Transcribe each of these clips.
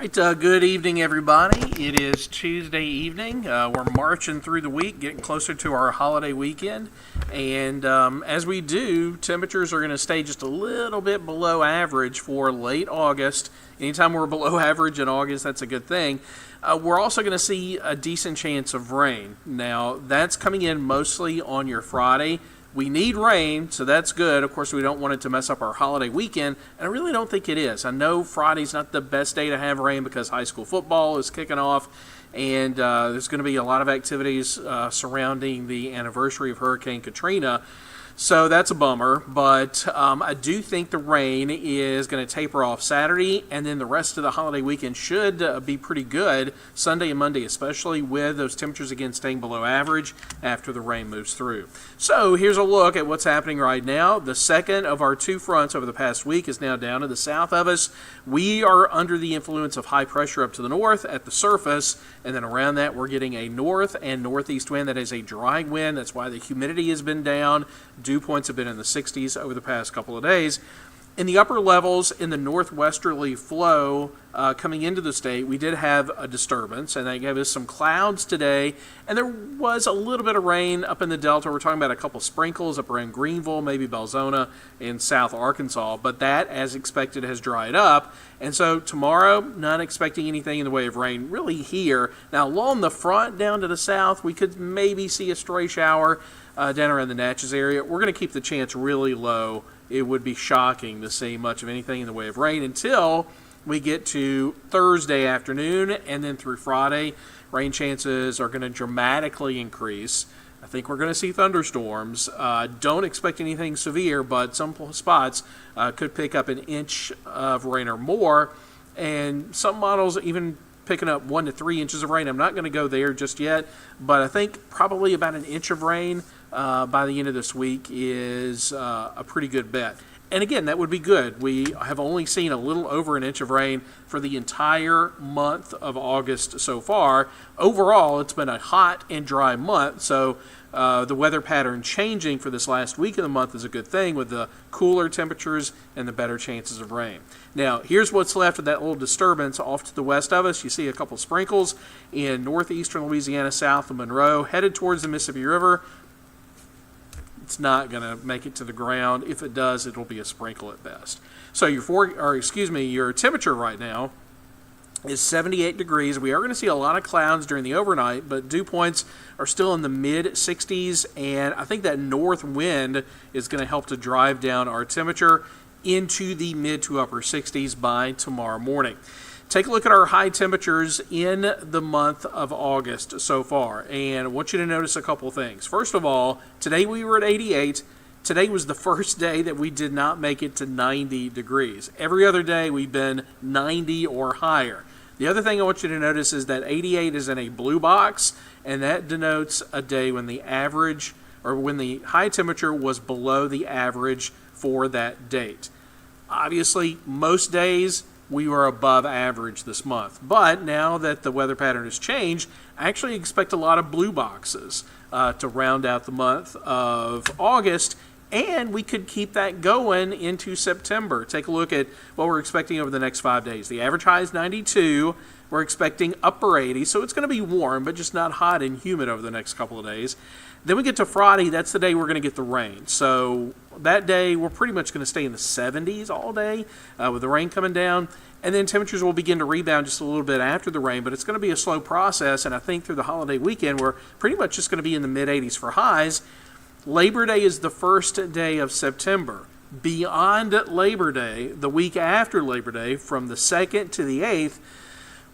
Right, good evening, everybody. It is Tuesday evening. We're marching through the week, getting closer to our holiday weekend. And as we do, temperatures are going to stay just a little bit below average for late August. Anytime we're below average in August, that's a good thing. We're also going to see a decent chance of rain. Now, that's coming in mostly on your Friday. We need rain, so that's good. Of course, we don't want it to mess up our holiday weekend, and I really don't think it is. I know Friday's not the best day to have rain because high school football is kicking off, and there's going to be a lot of activities surrounding the anniversary of Hurricane Katrina. So that's a bummer, but I do think the rain is going to taper off Saturday, and then the rest of the holiday weekend should be pretty good, Sunday and Monday especially, with those temperatures again staying below average after the rain moves through. So here's a look at what's happening right now. The second of our two fronts over the past week is now down to the south of us. We are under the influence of high pressure up to the north at the surface, and then around that we're getting a north and northeast wind that is a dry wind. That's why the humidity has been down. Dew points have been in the 60s over the past couple of days. In the upper levels, in the northwesterly flow coming into the state, we did have a disturbance, and that gave us some clouds today, and there was a little bit of rain up in the Delta. We're talking about a couple sprinkles up around Greenville, maybe Belzona, in South Arkansas, but that, as expected, has dried up, and so tomorrow, not expecting anything in the way of rain really here. Now, along the front down to the south, we could maybe see a stray shower down around the Natchez area. We're going to keep the chance really low. It would be shocking to see much of anything in the way of rain until we get to Thursday afternoon, and then through Friday, rain chances are going to dramatically increase. I think we're going to see thunderstorms. Don't expect anything severe, but some spots could pick up an inch of rain or more, and some models even picking up 1 to 3 inches of rain. I'm not going to go there just yet, but I think probably about an inch of rain by the end of this week is a pretty good bet. And again, that would be good. We have only seen a little over an inch of rain for the entire month of August so far. Overall, it's been a hot and dry month, so the weather pattern changing for this last week of the month is a good thing with the cooler temperatures and the better chances of rain. Now, here's what's left of that little disturbance off to the west of us. You see a couple sprinkles in northeastern Louisiana, south of Monroe, headed towards the Mississippi River. It's not going to make it to the ground. If it does, it'll be a sprinkle at best. So your temperature right now is 78 degrees. We are going to see a lot of clouds during the overnight, but dew points are still in the mid-60s, and I think that north wind is going to help to drive down our temperature into the mid to upper 60s by tomorrow morning. Take a look at our high temperatures in the month of August so far, and I want you to notice a couple things. First of all, today we were at 88. Today was the first day that we did not make it to 90 degrees. Every other day we've been 90 or higher. The other thing I want you to notice is that 88 is in a blue box, and that denotes a day when the average, or when the high temperature was below the average for that date. Obviously, most days we were above average this month. But now that the weather pattern has changed, I actually expect a lot of blue boxes to round out the month of August, and we could keep that going into September. Take a look at what we're expecting over the next 5 days. The average high is 92. We're expecting upper 80s, so it's going to be warm, but just not hot and humid over the next couple of days. Then we get to Friday. That's the day we're going to get the rain. So that day, we're pretty much going to stay in the 70s all day with the rain coming down. And then temperatures will begin to rebound just a little bit after the rain, but it's going to be a slow process. And I think through the holiday weekend, we're pretty much just going to be in the mid-80s for highs. Labor Day is the first day of September. Beyond Labor Day, the week after Labor Day, from the 2nd to the 8th,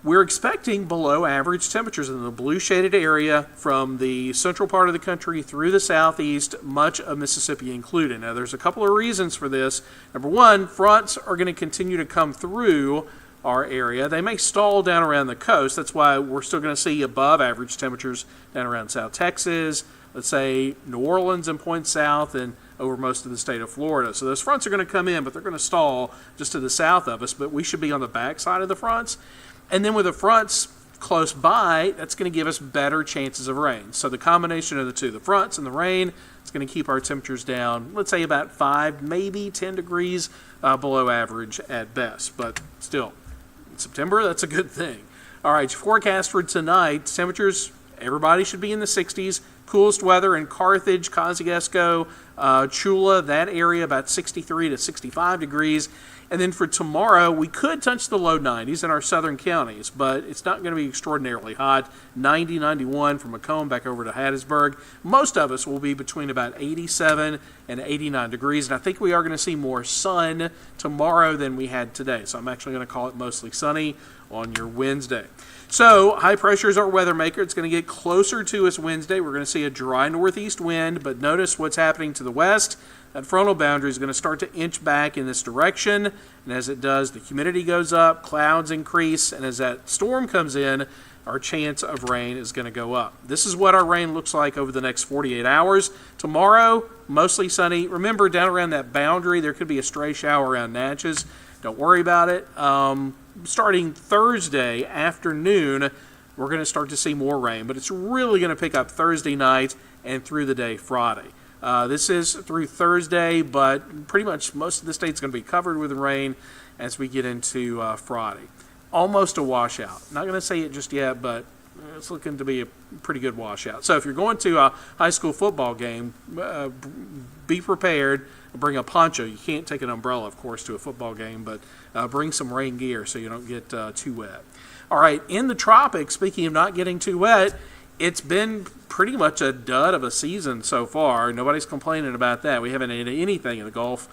we're expecting below average temperatures in the blue shaded area from the central part of the country through the southeast, much of Mississippi included. Now, there's a couple of reasons for this. Number one, fronts are going to continue to come through our area. They may stall down around the coast. That's why we're still going to see above average temperatures down around South Texas, let's say New Orleans and points south, and over most of the state of Florida. So those fronts are going to come in, but they're going to stall just to the south of us, but we should be on the backside of the fronts. And then with the fronts close by, that's going to give us better chances of rain. So the combination of the two, the fronts and the rain, is going to keep our temperatures down, let's say about 5, maybe 10 degrees below average at best. But still, September, that's a good thing. All right, your forecast for tonight, temperatures, everybody should be in the 60s. Coolest weather in Carthage, Kosciuszko, Chula, that area, about 63 to 65 degrees. And then for tomorrow, we could touch the low 90s in our southern counties, but it's not going to be extraordinarily hot. 90, 91 from Macomb back over to Hattiesburg. Most of us will be between about 87 and 89 degrees, and I think we are going to see more sun tomorrow than we had today. So I'm actually going to call it mostly sunny on your Wednesday. So high pressure is our weather maker. It's going to get closer to us Wednesday. We're going to see a dry northeast wind, but notice what's happening to the west. That frontal boundary is going to start to inch back in this direction, and as it does, the humidity goes up, clouds increase, and as that storm comes in, our chance of rain is going to go up. This is what our rain looks like over the next 48 hours. Tomorrow, mostly sunny. Remember, down around that boundary, there could be a stray shower around Natchez. Don't worry about it. Starting Thursday afternoon, we're going to start to see more rain, but it's really going to pick up Thursday night and through the day Friday. This is through Thursday, but pretty much most of the state's going to be covered with rain as we get into Friday. Almost a washout. Not going to say it just yet, but it's looking to be a pretty good washout. So if you're going to a high school football game, be prepared. Bring a poncho. You can't take an umbrella, of course, to a football game, but bring some rain gear so you don't get too wet. All right, in the tropics, speaking of not getting too wet, it's been pretty much a dud of a season so far. Nobody's complaining about that. We haven't had anything in the Gulf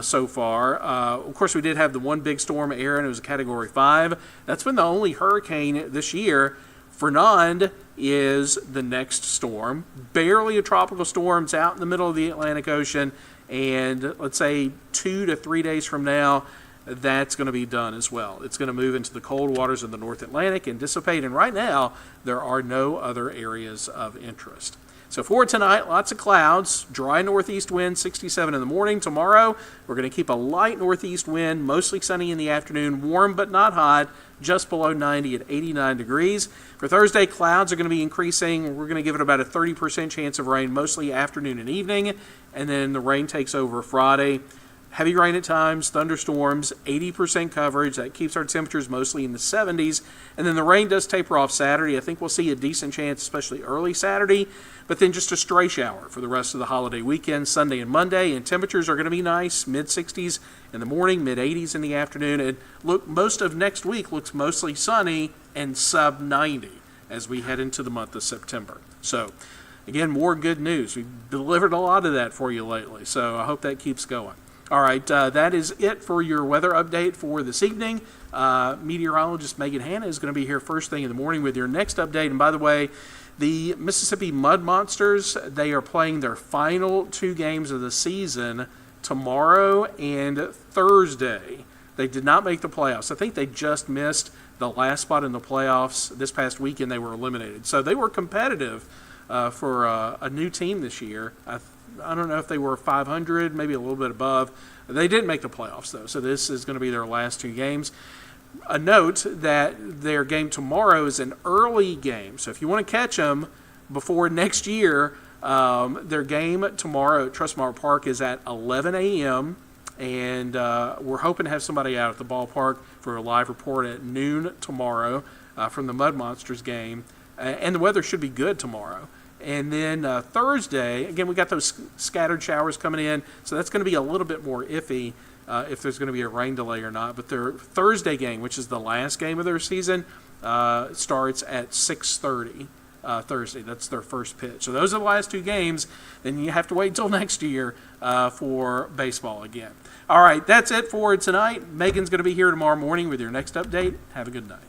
so far. Of course, we did have the one big storm, Aaron. It was a Category 5. That's been the only hurricane this year. Fernand is the next storm. Barely a tropical storm. It's out in the middle of the Atlantic Ocean. And let's say 2 to 3 days from now, that's going to be done as well. It's going to move into the cold waters of the North Atlantic and dissipate. And right now, there are no other areas of interest. So for tonight, lots of clouds, dry northeast wind, 67 in the morning. Tomorrow, we're going to keep a light northeast wind, mostly sunny in the afternoon, warm but not hot, just below 90 at 89 degrees. For Thursday, clouds are going to be increasing. We're going to give it about a 30% chance of rain, mostly afternoon and evening, and then the rain takes over Friday. Heavy rain at times, thunderstorms, 80% coverage. That keeps our temperatures mostly in the 70s. And then the rain does taper off Saturday. I think we'll see a decent chance, especially early Saturday, but then just a stray shower for the rest of the holiday weekend, Sunday and Monday. And temperatures are going to be nice, mid-60s in the morning, mid-80s in the afternoon. And look, most of next week looks mostly sunny and sub-90 as we head into the month of September. So, again, more good news. We've delivered a lot of that for you lately, so I hope that keeps going. All right, that is it for your weather update for this evening. Meteorologist Megan Hanna is going to be here first thing in the morning with your next update. And by the way, the Mississippi Mud Monsters, they are playing their final 2 games of the season tomorrow and Thursday. They did not make the playoffs. I think they just missed the last spot in the playoffs. This past weekend, they were eliminated. So they were competitive for a new team this year. I don't know if they were 500, maybe a little bit above. They didn't make the playoffs, though, so this is going to be their last 2 games. A note that their game tomorrow is an early game, so if you want to catch them before next year, their game tomorrow at Trustmark Park is at 11 a.m., and we're hoping to have somebody out at the ballpark for a live report at noon tomorrow from the Mud Monsters game, and the weather should be good tomorrow. And then Thursday, again, we got those scattered showers coming in, so that's going to be a little bit more iffy if there's going to be a rain delay or not. But their Thursday game, which is the last game of their season, starts at 6:30 Thursday. That's their first pitch. So those are the last 2 games. Then you have to wait until next year for baseball again. All right, that's it for tonight. Megan's going to be here tomorrow morning with your next update. Have a good night.